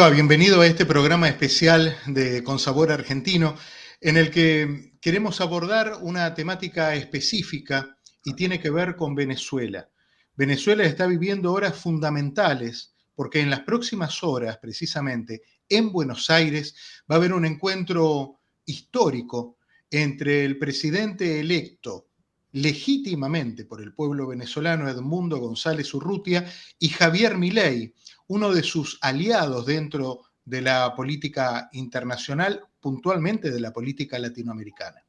Seba, bienvenido a este programa especial de Con Sabor Argentino, en el que queremos abordar una temática específica y tiene que ver con Venezuela. Venezuela está viviendo horas fundamentales porque en las próximas horas, precisamente, en Buenos Aires, va a haber un encuentro histórico entre el presidente electo legítimamente por el pueblo venezolano, Edmundo González Urrutia, y Javier Milei, uno de sus aliados dentro de la política internacional, puntualmente de la política latinoamericana.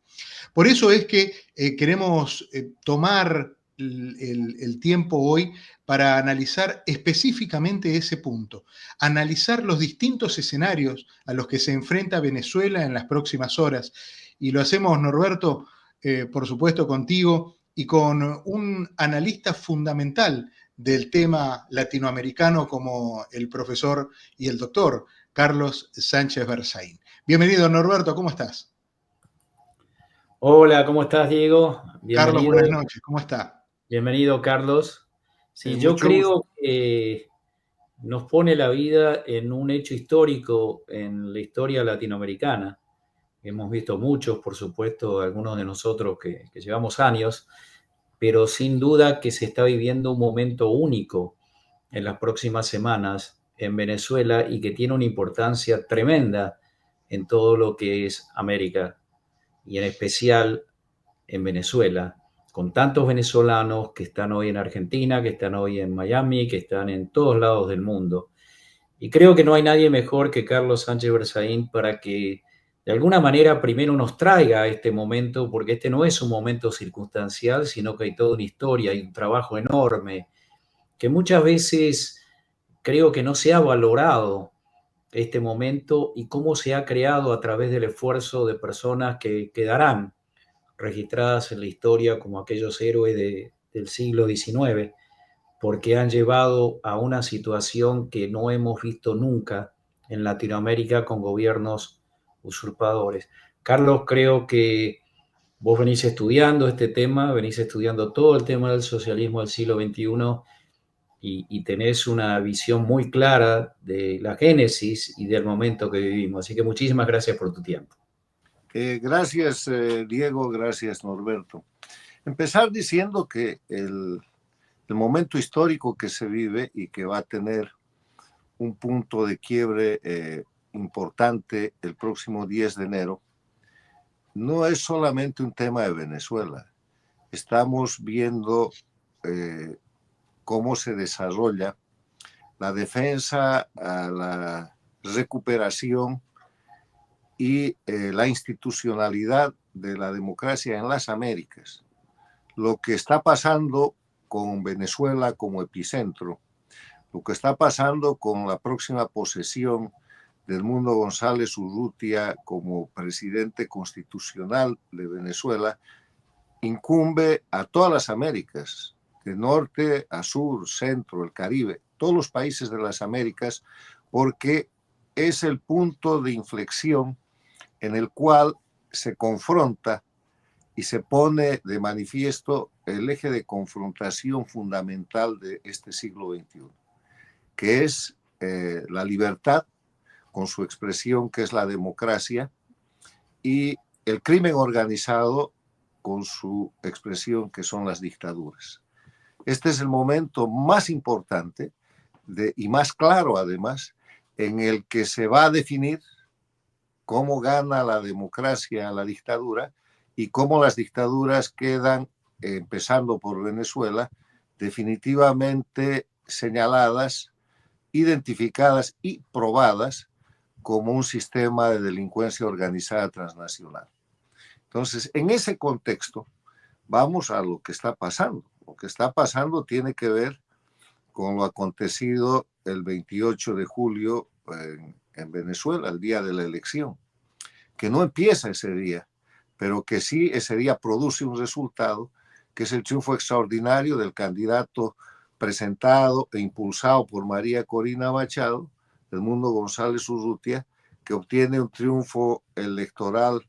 Por eso es que queremos tomar el tiempo hoy para analizar específicamente ese punto, analizar los distintos escenarios a los que se enfrenta Venezuela en las próximas horas. Y lo hacemos, Norberto, por supuesto contigo y con un analista fundamental del tema latinoamericano como el profesor y el doctor Carlos Sánchez Berzaín. Bienvenido, Norberto, ¿cómo estás? Hola, ¿cómo estás, Diego? Carlos, Bienvenido, buenas noches, ¿cómo está? bienvenido, Carlos. Sí, yo Mucho gusto. creo que nos pone la vida en un hecho histórico en la historia latinoamericana. Hemos visto muchos, por supuesto, algunos de nosotros que llevamos años, pero sin duda que se está viviendo un momento único en las próximas semanas en Venezuela y que tiene una importancia tremenda en todo lo que es América y en especial en Venezuela, con tantos venezolanos que están hoy en Argentina, que están hoy en Miami, que están en todos lados del mundo. Y creo que no hay nadie mejor que Carlos Sánchez Berzaín para que de alguna manera primero nos traiga a este momento, porque este no es un momento circunstancial, sino que hay toda una historia, hay un trabajo enorme, que muchas veces creo que no se ha valorado este momento y cómo se ha creado a través del esfuerzo de personas que quedarán registradas en la historia como aquellos héroes del siglo XIX, porque han llevado a una situación que no hemos visto nunca en Latinoamérica con gobiernos usurpadores. Carlos, creo que vos venís estudiando este tema, venís estudiando todo el tema del socialismo del siglo XXI y tenés una visión muy clara de la génesis y del momento que vivimos. Así que muchísimas gracias por tu tiempo. Gracias, Diego, gracias, Norberto. Empezar diciendo que el momento histórico que se vive y que va a tener un punto de quiebre importante el próximo 10 de enero, no es solamente un tema de Venezuela. Estamos viendo cómo se desarrolla la defensa, a la recuperación y la institucionalidad de la democracia en las Américas. Lo que está pasando con Venezuela como epicentro, lo que está pasando con la próxima posesión de Edmundo González Urrutia como presidente constitucional de Venezuela, incumbe a todas las Américas, de norte a sur, centro, el Caribe, todos los países de las Américas, porque es el punto de inflexión en el cual se confronta y se pone de manifiesto el eje de confrontación fundamental de este siglo XXI, que es la libertad, con su expresión que es la democracia, y el crimen organizado, con su expresión que son las dictaduras. Este es el momento más importante y más claro, además, en el que se va a definir cómo gana la democracia a la dictadura y cómo las dictaduras quedan, empezando por Venezuela, definitivamente señaladas, identificadas y probadas como un sistema de delincuencia organizada transnacional. Entonces, en ese contexto, vamos a lo que está pasando. Lo que está pasando tiene que ver con lo acontecido el 28 de julio en Venezuela, el día de la elección, que no empieza ese día, pero que sí ese día produce un resultado, que es el triunfo extraordinario del candidato presentado e impulsado por María Corina Machado, Edmundo González Urrutia, que obtiene un triunfo electoral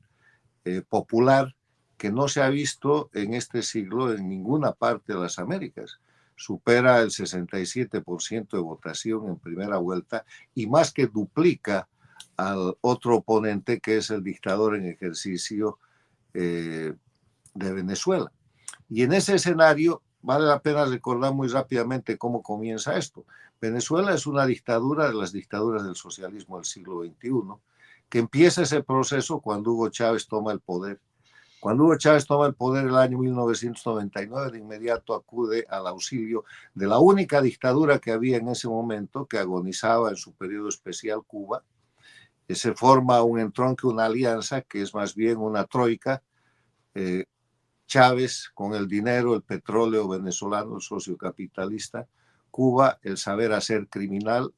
popular que no se ha visto en este siglo en ninguna parte de las Américas. supera el 67% de votación en primera vuelta y más que duplica al otro oponente, que es el dictador en ejercicio de Venezuela. Y en ese escenario vale la pena recordar muy rápidamente cómo comienza esto. Venezuela es una dictadura de las dictaduras del socialismo del siglo XXI, que empieza ese proceso cuando Hugo Chávez toma el poder. Cuando Hugo Chávez toma el poder en el año 1999, de inmediato acude al auxilio de la única dictadura que había en ese momento, que agonizaba en su periodo especial, Cuba. Se forma un entronque, una alianza, que es más bien una troika. Chávez con el dinero, el petróleo venezolano, el socio capitalista, Cuba, el saber hacer criminal,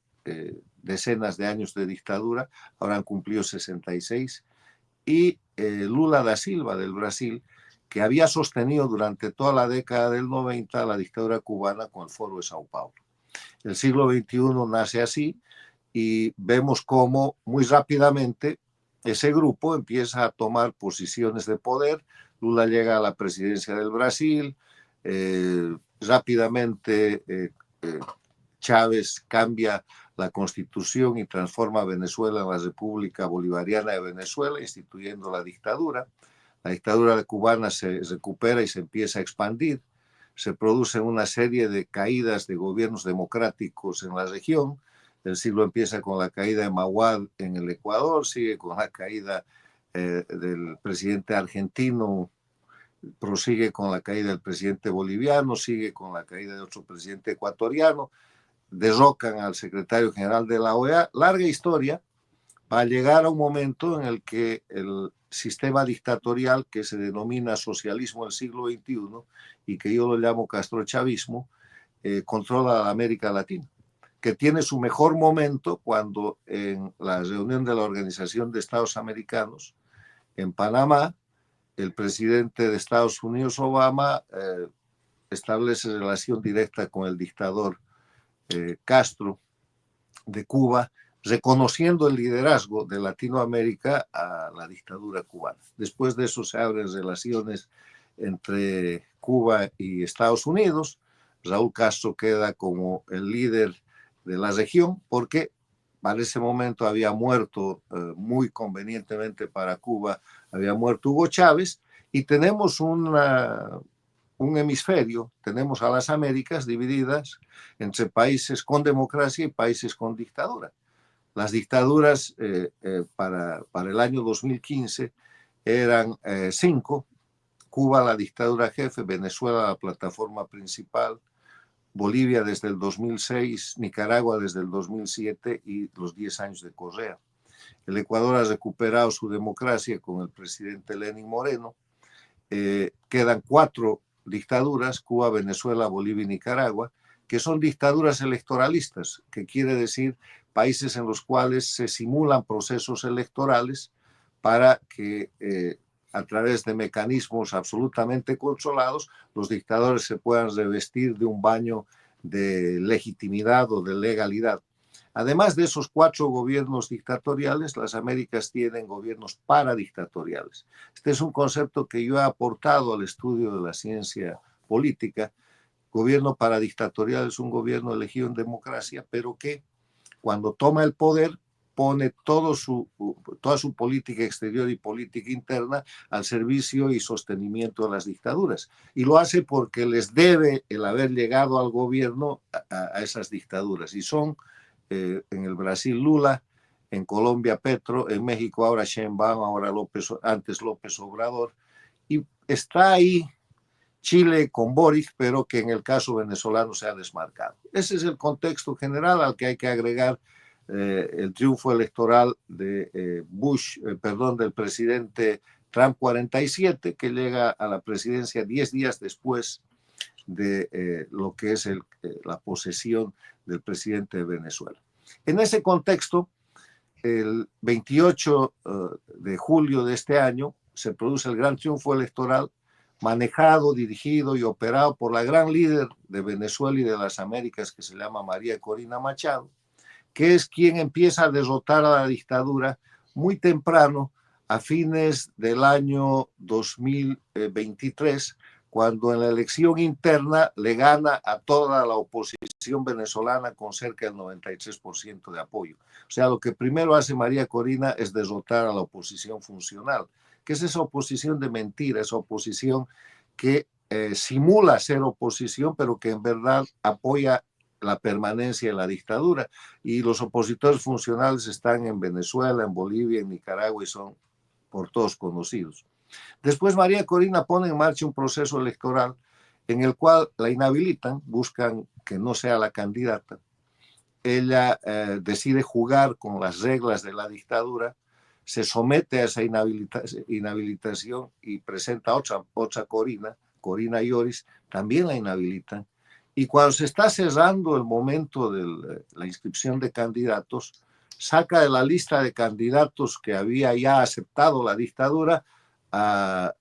decenas de años de dictadura, ahora han cumplido 66, y Lula da Silva del Brasil, que había sostenido durante toda la década del 90 la dictadura cubana con el Foro de Sao Paulo. El siglo XXI nace así y vemos cómo muy rápidamente ese grupo empieza a tomar posiciones de poder. Lula llega a la presidencia del Brasil, rápidamente Chávez cambia la constitución y transforma a Venezuela en la República Bolivariana de Venezuela, instituyendo la dictadura. La dictadura cubana se recupera y se empieza a expandir. Se producen una serie de caídas de gobiernos democráticos en la región. El siglo empieza con la caída de Mahuad en el Ecuador, sigue con la caída del presidente argentino, prosigue con la caída del presidente boliviano, sigue con la caída de otro presidente ecuatoriano, derrocan al secretario general de la OEA. Larga historia, va a llegar a un momento en el que el sistema dictatorial que se denomina socialismo del siglo XXI y que yo lo llamo castrochavismo, controla la América Latina, que tiene su mejor momento cuando en la reunión de la Organización de Estados Americanos en Panamá, el presidente de Estados Unidos, Obama, establece relación directa con el dictador Castro de Cuba, reconociendo el liderazgo de Latinoamérica a la dictadura cubana. Después de eso se abren relaciones entre Cuba y Estados Unidos. Raúl Castro queda como el líder de la región porque para ese momento había muerto, muy convenientemente para Cuba, había muerto Hugo Chávez, y tenemos un hemisferio, tenemos a las Américas divididas entre países con democracia y países con dictadura. Las dictaduras para el año 2015 eran 5, Cuba la dictadura jefe, Venezuela la plataforma principal, Bolivia desde el 2006, Nicaragua desde el 2007 y los 10 años de Correa. El Ecuador ha recuperado su democracia con el presidente Lenín Moreno. Quedan 4 dictaduras, Cuba, Venezuela, Bolivia y Nicaragua, que son dictaduras electoralistas, que quiere decir países en los cuales se simulan procesos electorales para que a través de mecanismos absolutamente controlados los dictadores se puedan revestir de un baño de legitimidad o de legalidad. Además de esos 4 gobiernos dictatoriales, las Américas tienen gobiernos paradictatoriales. Este es un concepto que yo he aportado al estudio de la ciencia política. Gobierno paradictatorial es un gobierno elegido en democracia, pero que cuando toma el poder pone toda su política exterior y política interna al servicio y sostenimiento de las dictaduras. Y lo hace porque les debe el haber llegado al gobierno a esas dictaduras. Y son en el Brasil Lula, en Colombia Petro, en México ahora Sheinbaum, ahora antes López Obrador. Y está ahí Chile con Boric, pero que en el caso venezolano se ha desmarcado. Ese es el contexto general al que hay que agregar el triunfo electoral de del presidente Trump 47, que llega a la presidencia 10 días después de lo que es la posesión del presidente de Venezuela. En ese contexto, el 28 de julio de este año se produce el gran triunfo electoral manejado, dirigido y operado por la gran líder de Venezuela y de las Américas, que se llama María Corina Machado, que es quien empieza a derrotar a la dictadura muy temprano, a fines del año 2023, cuando en la elección interna le gana a toda la oposición venezolana con cerca del 93% de apoyo. O sea, lo que primero hace María Corina es derrotar a la oposición funcional, que es esa oposición de mentira, esa oposición que simula ser oposición, pero que en verdad apoya la permanencia de la dictadura. Y los opositores funcionales están en Venezuela, en Bolivia, en Nicaragua y son por todos conocidos. Después María Corina pone en marcha un proceso electoral en el cual la inhabilitan, buscan que no sea la candidata. Ella decide jugar con las reglas de la dictadura, se somete a esa inhabilitación y presenta otra Corina Lloris, también la inhabilitan. Y cuando se está cerrando el momento de la inscripción de candidatos, saca de la lista de candidatos que había ya aceptado la dictadura a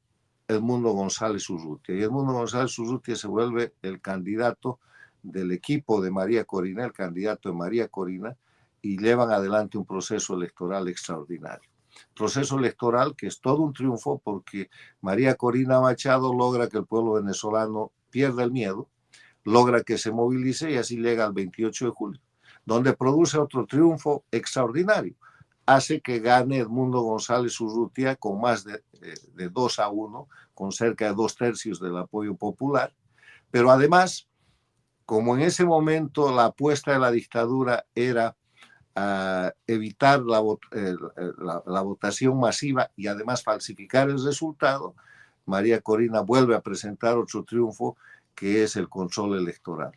Edmundo González Urrutia. Y Edmundo González Urrutia se vuelve el candidato del equipo de María Corina, el candidato de María Corina, y llevan adelante un proceso electoral extraordinario. Proceso electoral que es todo un triunfo porque María Corina Machado logra que el pueblo venezolano pierda el miedo, logra que se movilice y así llega al 28 de julio, donde produce otro triunfo extraordinario. Hace que gane Edmundo González Urrutia con más de 2-1, con cerca de 2/3 del apoyo popular. Pero además, como en ese momento la apuesta de la dictadura era evitar la votación masiva y además falsificar el resultado, María Corina vuelve a presentar otro triunfo que es el control electoral.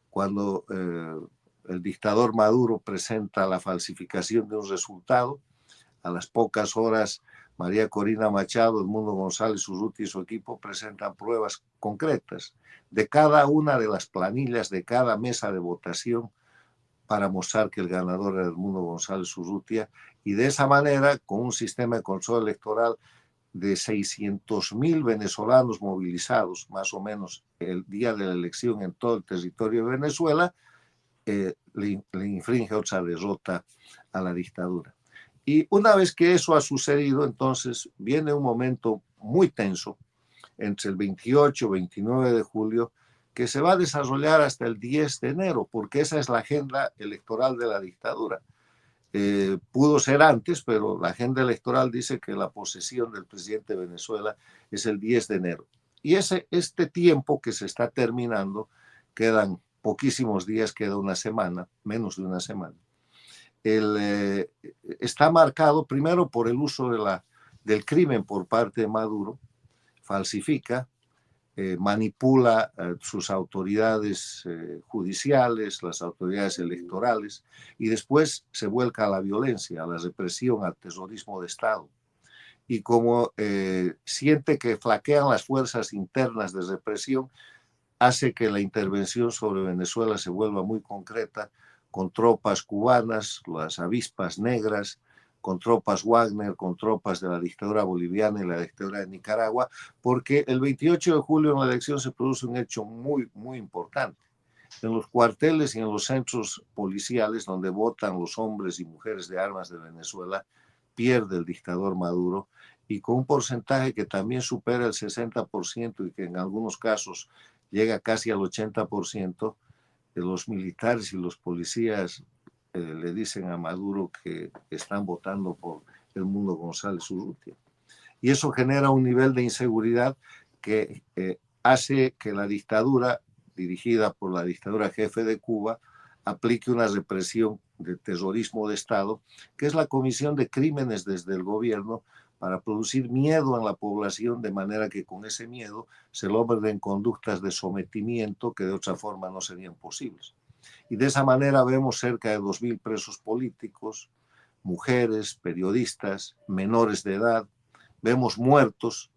Cuando el dictador Maduro presenta la falsificación de un resultado, a las pocas horas María Corina Machado, Edmundo González Urrutia y su equipo presentan pruebas concretas de cada una de las planillas de cada mesa de votación para mostrar que el ganador era Edmundo González Urrutia, y de esa manera, con un sistema de control electoral de 600.000 venezolanos movilizados, más o menos el día de la elección en todo el territorio de Venezuela, le infringe otra derrota a la dictadura. Y una vez que eso ha sucedido, entonces viene un momento muy tenso entre el 28 y 29 de julio, que se va a desarrollar hasta el 10 de enero, porque esa es la agenda electoral de la dictadura. Pudo ser antes, pero la agenda electoral dice que la posesión del presidente de Venezuela es el 10 de enero. Y este tiempo que se está terminando, quedan poquísimos días, queda una semana, menos de una semana. Está marcado primero por el uso del crimen por parte de Maduro, falsifica, manipula sus autoridades judiciales, las autoridades electorales, y después se vuelca a la violencia, a la represión, al terrorismo de Estado. Y como siente que flaquean las fuerzas internas de represión, hace que la intervención sobre Venezuela se vuelva muy concreta, con tropas cubanas, las avispas negras, con tropas Wagner, con tropas de la dictadura boliviana y la dictadura de Nicaragua, porque el 28 de julio en la elección se produce un hecho muy, muy importante. En los cuarteles y en los centros policiales donde votan los hombres y mujeres de armas de Venezuela, pierde el dictador Maduro, y con un porcentaje que también supera el 60% y que en algunos casos llega casi al 80%, de los militares y los policías le dicen a Maduro que están votando por Edmundo González Urrutia. Y eso genera un nivel de inseguridad que hace que la dictadura, dirigida por la dictadura jefe de Cuba, aplique una represión de terrorismo de Estado, que es la comisión de crímenes desde el gobierno para producir miedo en la población, de manera que con ese miedo se logren conductas de sometimiento que de otra forma no serían posibles. Y de esa manera vemos cerca de 2.000 presos políticos, mujeres, periodistas, menores de edad, vemos muertos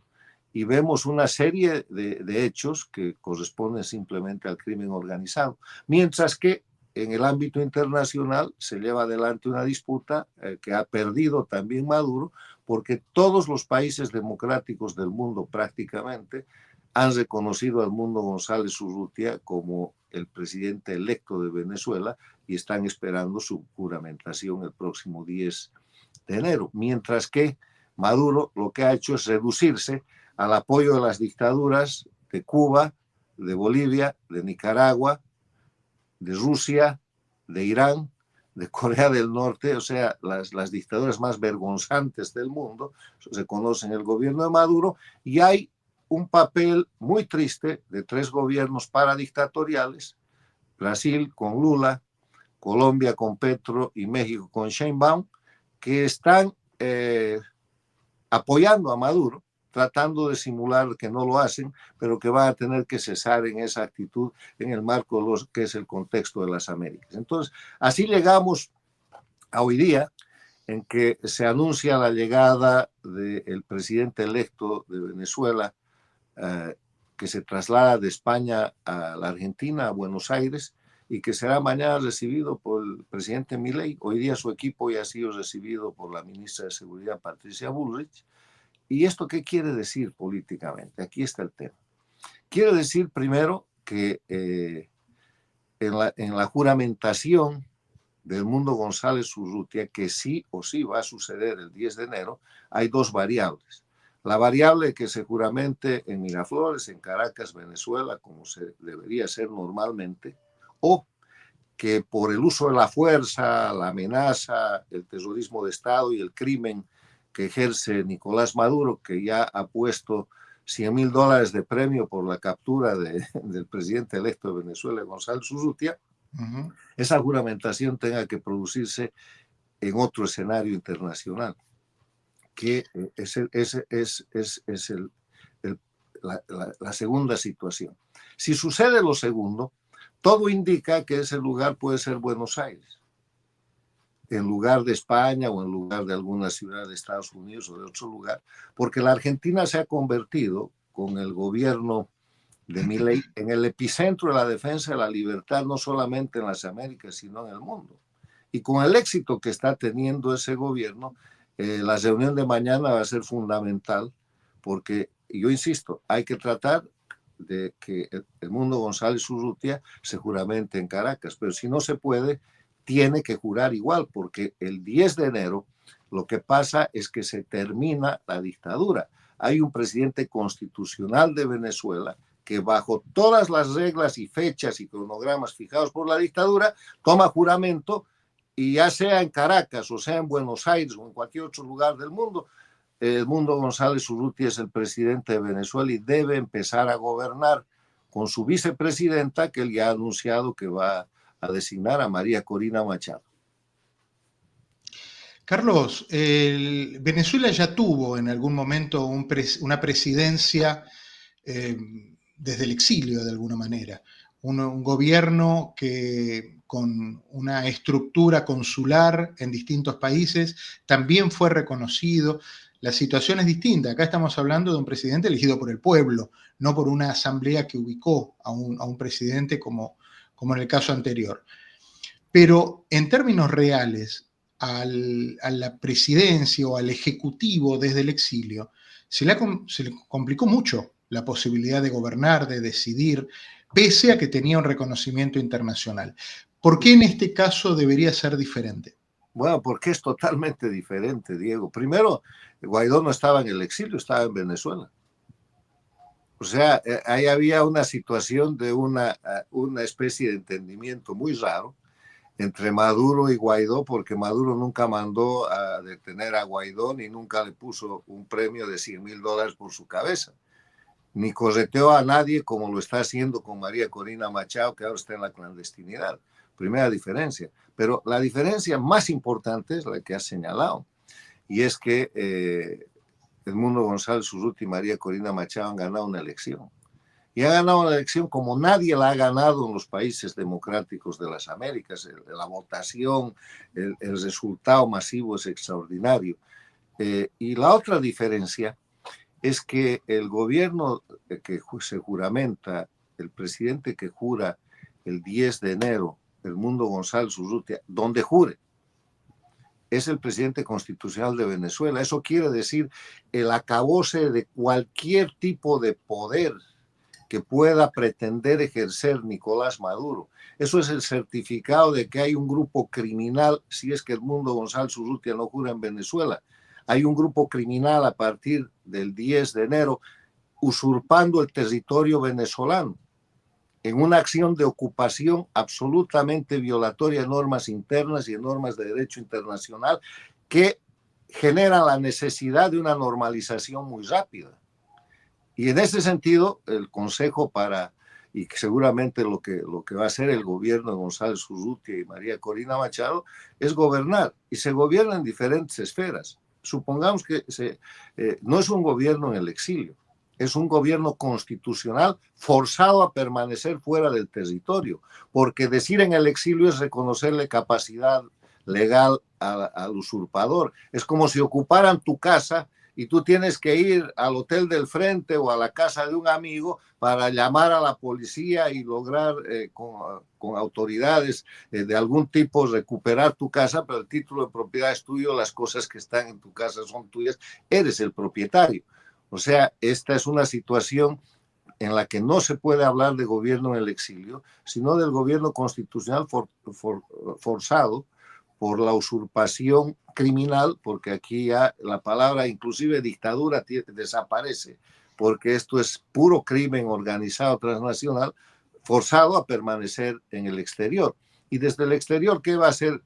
y vemos una serie de hechos que corresponden simplemente al crimen organizado. Mientras que en el ámbito internacional se lleva adelante una disputa que ha perdido también Maduro, porque todos los países democráticos del mundo prácticamente han reconocido a Edmundo González Urrutia como el presidente electo de Venezuela y están esperando su juramentación el próximo 10 de enero. Mientras que Maduro lo que ha hecho es reducirse al apoyo de las dictaduras de Cuba, de Bolivia, de Nicaragua, de Rusia, de Irán, de Corea del Norte, o sea, las dictaduras más vergonzantes del mundo, se conocen el gobierno de Maduro, y hay un papel muy triste de 3 gobiernos paradictatoriales, Brasil con Lula, Colombia con Petro y México con Sheinbaum, que están apoyando a Maduro, tratando de simular que no lo hacen, pero que van a tener que cesar en esa actitud en el marco de lo que es el contexto de las Américas. Entonces, así llegamos a hoy día, en que se anuncia la llegada del presidente electo de Venezuela, que se traslada de España a la Argentina, a Buenos Aires, y que será mañana recibido por el presidente Milei. Hoy día su equipo ya ha sido recibido por la ministra de Seguridad, Patricia Bullrich. ¿Y esto qué quiere decir políticamente? Aquí está el tema. Quiere decir primero que en la juramentación del Mundo González Urrutia, que sí o sí va a suceder el 10 de enero, hay 2 variables. La variable que se juramente en Miraflores, en Caracas, Venezuela, como se debería hacer normalmente, o que por el uso de la fuerza, la amenaza, el terrorismo de Estado y el crimen que ejerce Nicolás Maduro, que ya ha puesto $100,000 de premio por la captura del presidente electo de Venezuela, González Urrutia, esa juramentación tenga que producirse en otro escenario internacional, que es la segunda situación. Si sucede lo segundo, todo indica que ese lugar puede ser Buenos Aires, en lugar de España o en lugar de alguna ciudad de Estados Unidos o de otro lugar, porque la Argentina se ha convertido, con el gobierno de Milei, en el epicentro de la defensa de la libertad, no solamente en las Américas, sino en el mundo. Y con el éxito que está teniendo ese gobierno, la reunión de mañana va a ser fundamental, porque, yo insisto, hay que tratar de que el Mundo González Urrutia se juramente en Caracas, pero si no se puede, tiene que jurar igual, porque el 10 de enero lo que pasa es que se termina la dictadura. Hay un presidente constitucional de Venezuela que, bajo todas las reglas y fechas y cronogramas fijados por la dictadura, toma juramento, y ya sea en Caracas o sea en Buenos Aires o en cualquier otro lugar del mundo, el Mundo González Urrutia es el presidente de Venezuela y debe empezar a gobernar con su vicepresidenta, que él ya ha anunciado que va a designar a María Corina Machado. Carlos, Venezuela ya tuvo en algún momento una presidencia desde el exilio, de alguna manera. Un gobierno que, con una estructura consular en distintos países, también fue reconocido. La situación es distinta. Acá estamos hablando de un presidente elegido por el pueblo, no por una asamblea que ubicó a un presidente como en el caso anterior. Pero en términos reales, a la presidencia o al ejecutivo desde el exilio, se le complicó mucho la posibilidad de gobernar, de decidir, pese a que tenía un reconocimiento internacional. ¿Por qué en este caso debería ser diferente? Bueno, porque es totalmente diferente, Diego. Primero, Guaidó no estaba en el exilio, estaba en Venezuela. O sea, ahí había una situación de una especie de entendimiento muy raro entre Maduro y Guaidó, porque Maduro nunca mandó a detener a Guaidó ni nunca le puso un premio de $100,000 por su cabeza, ni correteó a nadie como lo está haciendo con María Corina Machado, que ahora está en la clandestinidad. Primera diferencia. Pero la diferencia más importante es la que has señalado, y es que el Mundo González Urrutia y María Corina Machado han ganado una elección. Y ha ganado una elección como nadie la ha ganado en los países democráticos de las Américas. La votación, el resultado masivo es extraordinario. Y la otra diferencia es que el gobierno que se juramenta, el presidente que jura el 10 de enero, el Mundo González Urrutia, donde jure, es el presidente constitucional de Venezuela. Eso quiere decir el acabose de cualquier tipo de poder que pueda pretender ejercer Nicolás Maduro. Eso es el certificado de que hay un grupo criminal, si es que el Mundo González Urrutia no jura en Venezuela. Hay un grupo criminal a partir del 10 de enero usurpando el territorio venezolano en una acción de ocupación absolutamente violatoria de normas internas y de normas de derecho internacional que generan la necesidad de una normalización muy rápida. Y en ese sentido, el consejo y que seguramente lo que va a hacer el gobierno de González Urrutia y María Corina Machado, es gobernar. Y se gobierna en diferentes esferas. Supongamos que no es un gobierno en el exilio, es un gobierno constitucional forzado a permanecer fuera del territorio, porque decir en el exilio es reconocerle capacidad legal al usurpador. Es como si ocuparan tu casa y tú tienes que ir al hotel del frente o a la casa de un amigo para llamar a la policía y lograr con autoridades de algún tipo recuperar tu casa, pero el título de propiedad es tuyo, las cosas que están en tu casa son tuyas, eres el propietario. O sea, esta es una situación en la que no se puede hablar de gobierno en el exilio, sino del gobierno constitucional forzado por la usurpación criminal, porque aquí ya la palabra inclusive dictadura desaparece, porque esto es puro crimen organizado transnacional, forzado a permanecer en el exterior. Y desde el exterior, ¿qué va a hacer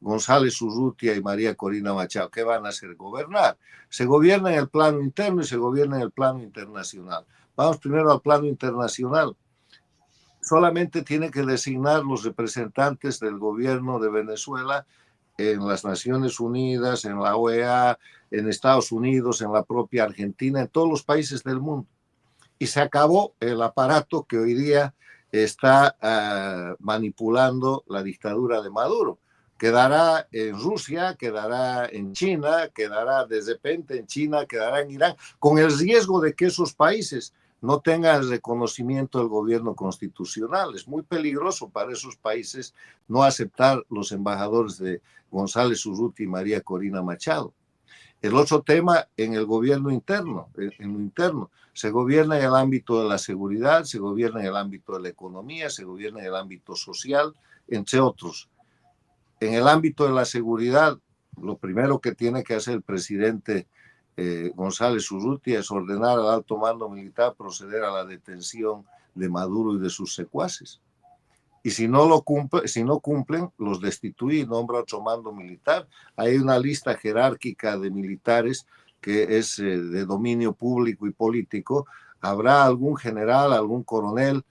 González Urrutia y María Corina Machado? ¿Qué van a hacer? Gobernar. Se gobierna en el plano interno y se gobierna en el plano internacional. Vamos primero al plano internacional. Solamente tiene que designar los representantes del gobierno de Venezuela en las Naciones Unidas, en la OEA, en Estados Unidos, en la propia Argentina, en todos los países del mundo. Y se acabó el aparato que hoy día está manipulando la dictadura de Maduro. Quedará en Rusia, quedará en China, quedará de repente en China, quedará en Irán, con el riesgo de que esos países no tengan el reconocimiento del gobierno constitucional. Es muy peligroso para esos países no aceptar los embajadores de González Urrutia y María Corina Machado. El otro tema en el gobierno interno, en lo interno, se gobierna en el ámbito de la seguridad, se gobierna en el ámbito de la economía, se gobierna en el ámbito social, entre otros. En el ámbito de la seguridad, lo primero que tiene que hacer el presidente González Urrutia es ordenar al alto mando militar proceder a la detención de Maduro y de sus secuaces. Y si no cumplen, los destituye y nombra otro mando militar. Hay una lista jerárquica de militares que es de dominio público y político. Habrá algún general, algún coronel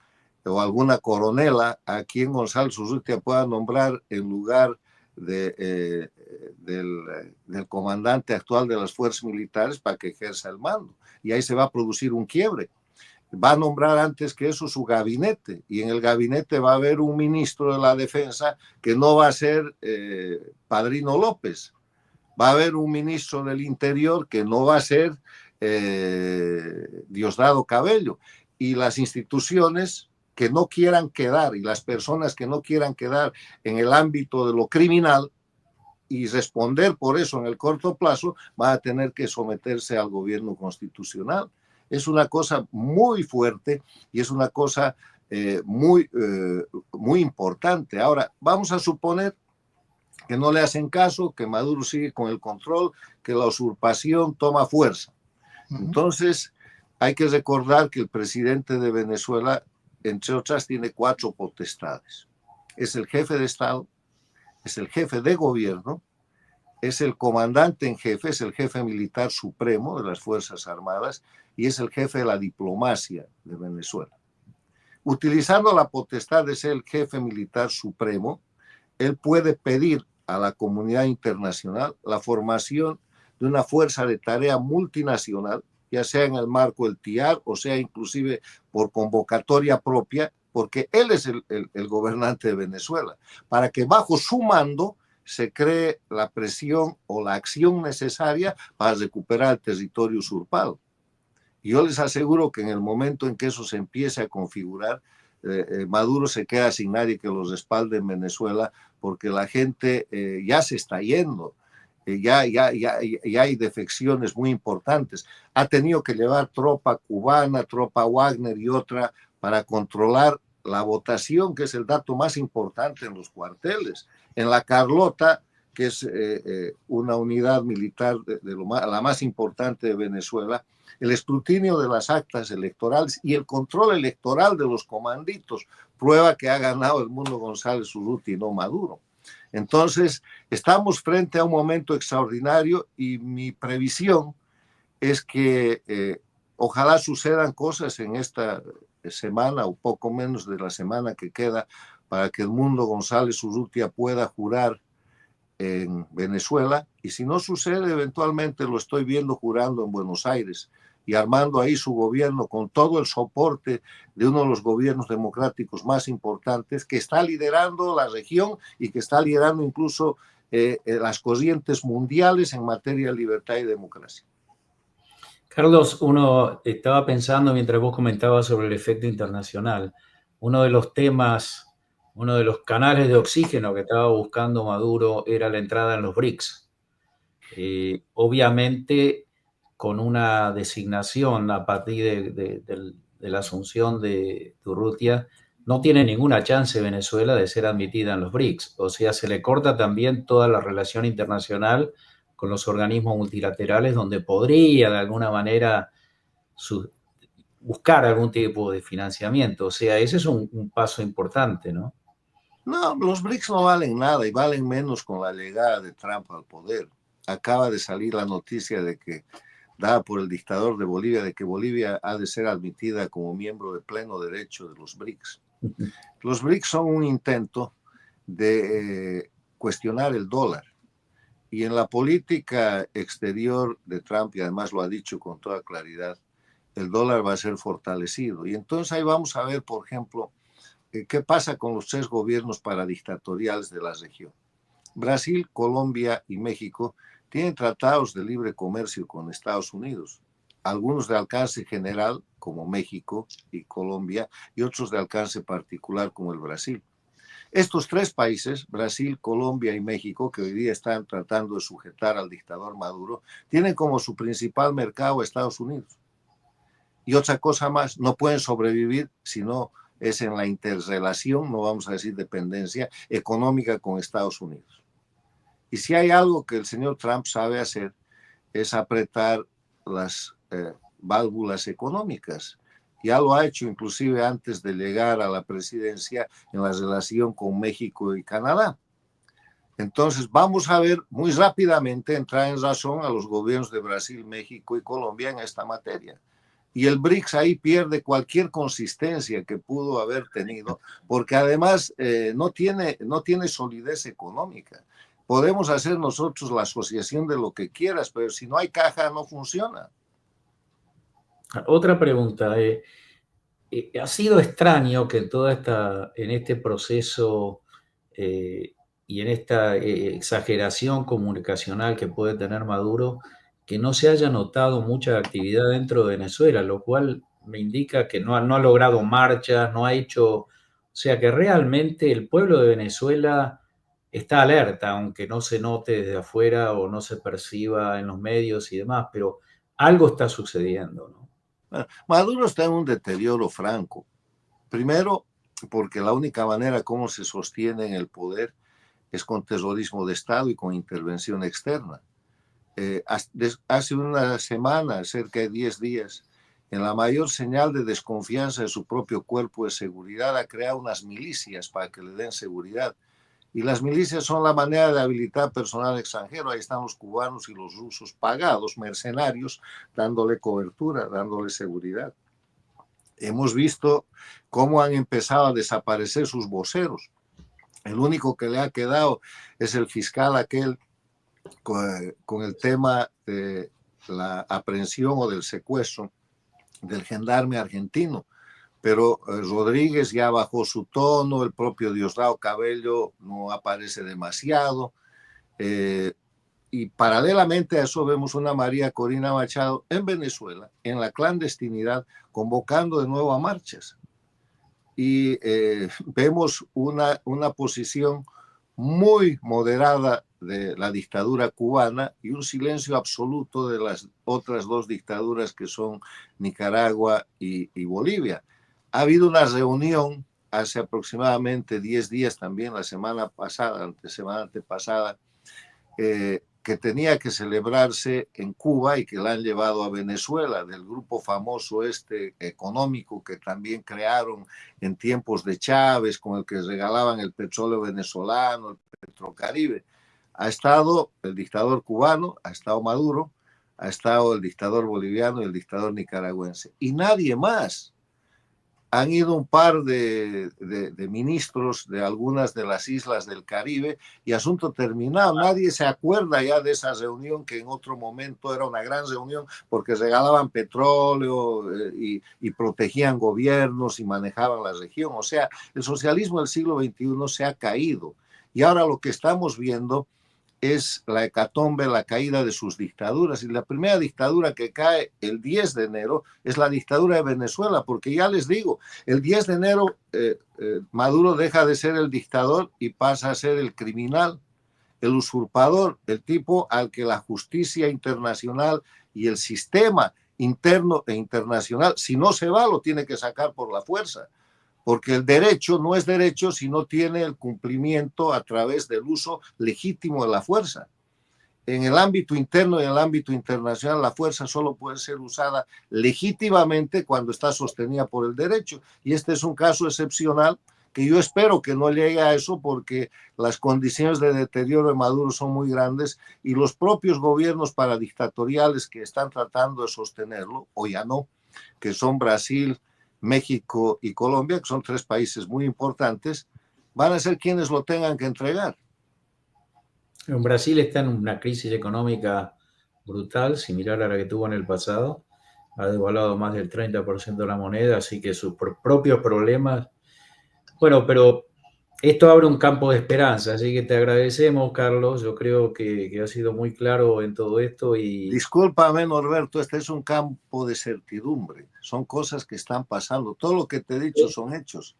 o alguna coronela a quien González Urrutia pueda nombrar en lugar del comandante actual de las fuerzas militares para que ejerza el mando. Y ahí se va a producir un quiebre. Va a nombrar antes que eso su gabinete, y en el gabinete va a haber un ministro de la defensa que no va a ser Padrino López, va a haber un ministro del interior que no va a ser Diosdado Cabello, y las instituciones que no quieran quedar y las personas que no quieran quedar en el ámbito de lo criminal y responder por eso en el corto plazo van a tener que someterse al gobierno constitucional. Es una cosa muy fuerte y es una cosa muy importante. Ahora, vamos a suponer que no le hacen caso, que Maduro sigue con el control, que la usurpación toma fuerza. Entonces, hay que recordar que el presidente de Venezuela, entre otras, tiene 4 potestades. Es el jefe de Estado, es el jefe de gobierno, es el comandante en jefe, es el jefe militar supremo de las Fuerzas Armadas y es el jefe de la diplomacia de Venezuela. Utilizando la potestad de ser el jefe militar supremo, él puede pedir a la comunidad internacional la formación de una fuerza de tarea multinacional, ya sea en el marco del TIAR o sea inclusive por convocatoria propia, porque él es el gobernante de Venezuela, para que bajo su mando se cree la presión o la acción necesaria para recuperar el territorio usurpado. Y yo les aseguro que en el momento en que eso se empiece a configurar, Maduro se queda sin nadie que los respalde en Venezuela, porque la gente ya se está yendo. Ya hay defecciones muy importantes. Ha tenido que llevar tropa cubana, tropa Wagner y otra para controlar la votación, que es el dato más importante en los cuarteles. En la Carlota, que es una unidad militar la más importante de Venezuela, El escrutinio de las actas electorales y el control electoral de los comanditos prueba que ha ganado Edmundo González Urrutia y no Maduro. Entonces, estamos frente a un momento extraordinario y mi previsión es que ojalá sucedan cosas en esta semana o poco menos de la semana que queda para que Edmundo González Urrutia pueda jurar en Venezuela, y si no sucede, eventualmente lo estoy viendo jurando en Buenos Aires y armando ahí su gobierno con todo el soporte de uno de los gobiernos democráticos más importantes que está liderando la región y que está liderando incluso las corrientes mundiales en materia de libertad y democracia. Carlos, uno estaba pensando mientras vos comentabas sobre el efecto internacional, uno de los temas, uno de los canales de oxígeno que estaba buscando Maduro era la entrada en los BRICS. Obviamente, con una designación a partir de la asunción de Urrutia, no tiene ninguna chance Venezuela de ser admitida en los BRICS. O sea, se le corta también toda la relación internacional con los organismos multilaterales donde podría de alguna manera buscar algún tipo de financiamiento. O sea, ese es un paso importante, ¿no? No, los BRICS no valen nada y valen menos con la llegada de Trump al poder. Acaba de salir la noticia de que, dada por el dictador de Bolivia, de que Bolivia ha de ser admitida como miembro de pleno derecho de los BRICS. Los BRICS son un intento de cuestionar el dólar. Y en la política exterior de Trump, y además lo ha dicho con toda claridad, el dólar va a ser fortalecido. Y entonces ahí vamos a ver, por ejemplo, qué pasa con los 3 gobiernos paradictatoriales de la región. Brasil, Colombia y México tienen tratados de libre comercio con Estados Unidos, algunos de alcance general, como México y Colombia, y otros de alcance particular, como el Brasil. Estos 3 países, Brasil, Colombia y México, que hoy día están tratando de sujetar al dictador Maduro, tienen como su principal mercado a Estados Unidos. Y otra cosa más, no pueden sobrevivir si no es en la interrelación, no vamos a decir dependencia, económica con Estados Unidos. Y si hay algo que el señor Trump sabe hacer, es apretar las válvulas económicas. Ya lo ha hecho inclusive antes de llegar a la presidencia en la relación con México y Canadá. Entonces vamos a ver muy rápidamente entrar en razón a los gobiernos de Brasil, México y Colombia en esta materia. Y el BRICS ahí pierde cualquier consistencia que pudo haber tenido, porque además no tiene solidez económica. Podemos hacer nosotros la asociación de lo que quieras, pero si no hay caja no funciona. Otra pregunta. Ha sido extraño que en este proceso y en esta exageración comunicacional que puede tener Maduro, que no se haya notado mucha actividad dentro de Venezuela, lo cual me indica que no ha logrado marchas, no ha hecho, o sea que realmente el pueblo de Venezuela está alerta, aunque no se note desde afuera o no se perciba en los medios y demás, pero algo está sucediendo, ¿no? Maduro está en un deterioro franco. Primero, porque la única manera como se sostiene en el poder es con terrorismo de Estado y con intervención externa. Hace una semana, cerca de 10 días, en la mayor señal de desconfianza de su propio cuerpo de seguridad, ha creado unas milicias para que le den seguridad. Y las milicias son la manera de habilitar personal extranjero. Ahí están los cubanos y los rusos pagados, mercenarios, dándole cobertura, dándole seguridad. Hemos visto cómo han empezado a desaparecer sus voceros. El único que le ha quedado es el fiscal aquel con el tema de la aprehensión o del secuestro del gendarme argentino. Pero Rodríguez ya bajó su tono, el propio Diosdado Cabello no aparece demasiado. Y paralelamente a eso vemos una María Corina Machado en Venezuela, en la clandestinidad, convocando de nuevo a marchas. Y vemos una posición muy moderada de la dictadura cubana y un silencio absoluto de las otras 2 dictaduras que son Nicaragua y Bolivia. Ha habido una reunión hace aproximadamente 10 días también, la semana pasada, semana antepasada, que tenía que celebrarse en Cuba y que la han llevado a Venezuela, del grupo famoso económico que también crearon en tiempos de Chávez, con el que regalaban el petróleo venezolano, el Petrocaribe. Ha estado el dictador cubano, ha estado Maduro, ha estado el dictador boliviano y el dictador nicaragüense. Y nadie más. Han ido un par de ministros de algunas de las islas del Caribe y asunto terminado. Nadie se acuerda ya de esa reunión que en otro momento era una gran reunión porque regalaban petróleo y protegían gobiernos y manejaban la región. O sea, el socialismo del siglo XXI se ha caído. Y ahora lo que estamos viendo es la hecatombe, la caída de sus dictaduras. Y la primera dictadura que cae el 10 de enero es la dictadura de Venezuela, porque ya les digo, el 10 de enero Maduro deja de ser el dictador y pasa a ser el criminal, el usurpador, el tipo al que la justicia internacional y el sistema interno e internacional, si no se va, lo tiene que sacar por la fuerza. Porque el derecho no es derecho si no tiene el cumplimiento a través del uso legítimo de la fuerza. En el ámbito interno y en el ámbito internacional, la fuerza solo puede ser usada legítimamente cuando está sostenida por el derecho. Y este es un caso excepcional que yo espero que no llegue a eso porque las condiciones de deterioro de Maduro son muy grandes y los propios gobiernos paradictatoriales que están tratando de sostenerlo, o ya no, que son Brasil, México y Colombia, que son 3 países muy importantes, van a ser quienes lo tengan que entregar. En Brasil está en una crisis económica brutal, similar a la que tuvo en el pasado. Ha devaluado más del 30% de la moneda, así que sus propios problemas. Bueno, pero esto abre un campo de esperanza, así que te agradecemos, Carlos. Yo creo que has sido muy claro en todo esto y... Discúlpame, Norberto, este es un campo de certidumbre. Son cosas que están pasando. Todo lo que te he dicho son hechos.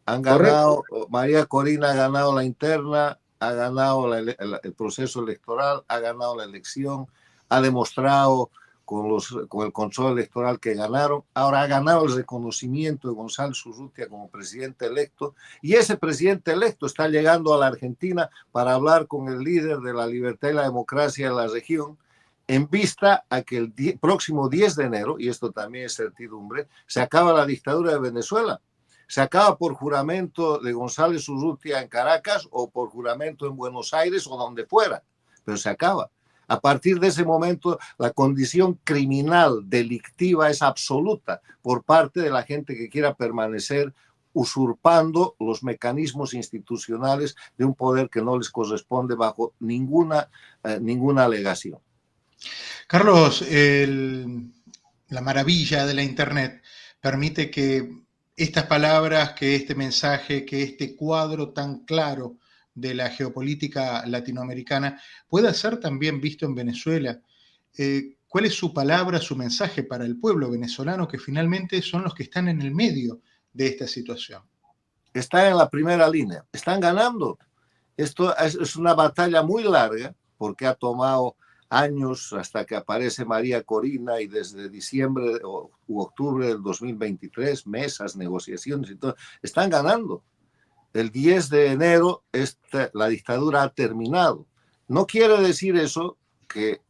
Han ganado, correcto. María Corina ha ganado la interna, ha ganado el proceso electoral, ha ganado la elección, ha demostrado con el control electoral que ganaron. Ahora ha ganado el reconocimiento de González Urrutia como presidente electo y ese presidente electo está llegando a la Argentina para hablar con el líder de la libertad y la democracia de la región en vista a que el próximo 10 de enero, y esto también es certidumbre, se acaba la dictadura de Venezuela. Se acaba por juramento de González Urrutia en Caracas o por juramento en Buenos Aires o donde fuera, pero se acaba. A partir de ese momento, la condición criminal, delictiva, es absoluta por parte de la gente que quiera permanecer usurpando los mecanismos institucionales de un poder que no les corresponde bajo ninguna alegación. Carlos, la maravilla de la Internet permite que estas palabras, que este mensaje, que este cuadro tan claro de la geopolítica latinoamericana pueda ser también visto en Venezuela. ¿Cuál es su palabra, su mensaje para el pueblo venezolano, que finalmente son los que están en el medio de esta situación? Están en la primera línea, están ganando. Esto es una batalla muy larga porque ha tomado años hasta que aparece María Corina y desde diciembre u octubre del 2023, mesas, negociaciones y todo, están ganando. El 10 de enero la dictadura ha terminado. No quiere decir eso que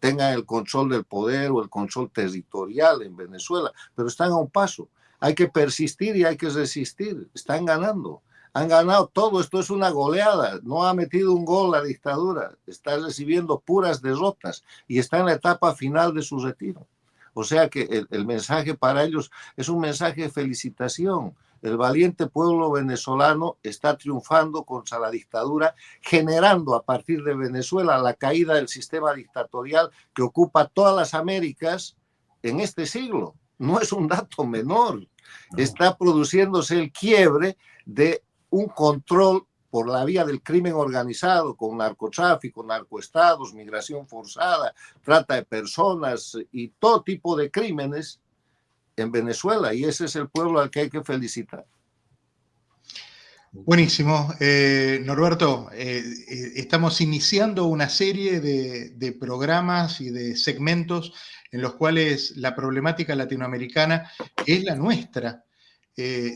tengan el control del poder o el control territorial en Venezuela, pero están a un paso. Hay que persistir y hay que resistir. Están ganando. Han ganado todo, esto es una goleada, no ha metido un gol la dictadura, está recibiendo puras derrotas y está en la etapa final de su retiro. O sea que el mensaje para ellos es un mensaje de felicitación. El valiente pueblo venezolano está triunfando contra la dictadura, generando a partir de Venezuela la caída del sistema dictatorial que ocupa todas las Américas en este siglo. No es un dato menor. No. Está produciéndose el quiebre de un control por la vía del crimen organizado, con narcotráfico, narcoestados, migración forzada, trata de personas y todo tipo de crímenes en Venezuela. Y ese es el pueblo al que hay que felicitar. Buenísimo. Norberto, estamos iniciando una serie de programas y de segmentos en los cuales la problemática latinoamericana, que es la nuestra,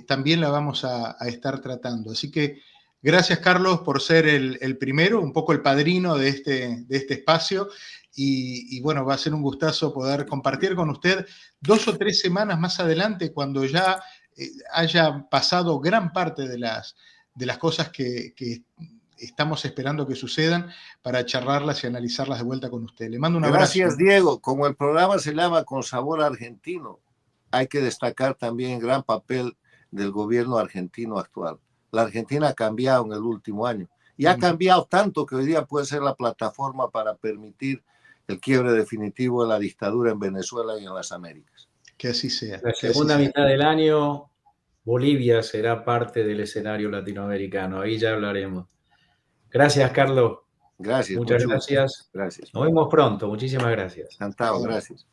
también la vamos a estar tratando. Así que Gracias, Carlos, por ser el primero, un poco el padrino de este espacio. Y bueno, va a ser un gustazo poder compartir con usted 2 o 3 semanas más adelante, cuando ya haya pasado gran parte de las cosas que estamos esperando que sucedan, para charlarlas y analizarlas de vuelta con usted. Le mando un abrazo. Gracias, Diego. Como el programa se llama Con Sabor Argentino, hay que destacar también el gran papel del gobierno argentino actual. La Argentina ha cambiado en el último año y ha cambiado tanto que hoy día puede ser la plataforma para permitir el quiebre definitivo de la dictadura en Venezuela y en las Américas. Que así sea. La segunda mitad del año, Bolivia será parte del escenario latinoamericano. Ahí ya hablaremos. Gracias, Carlos. Gracias. Muchas gracias. Gracias. Nos vemos pronto. Muchísimas gracias. Encantado. Gracias.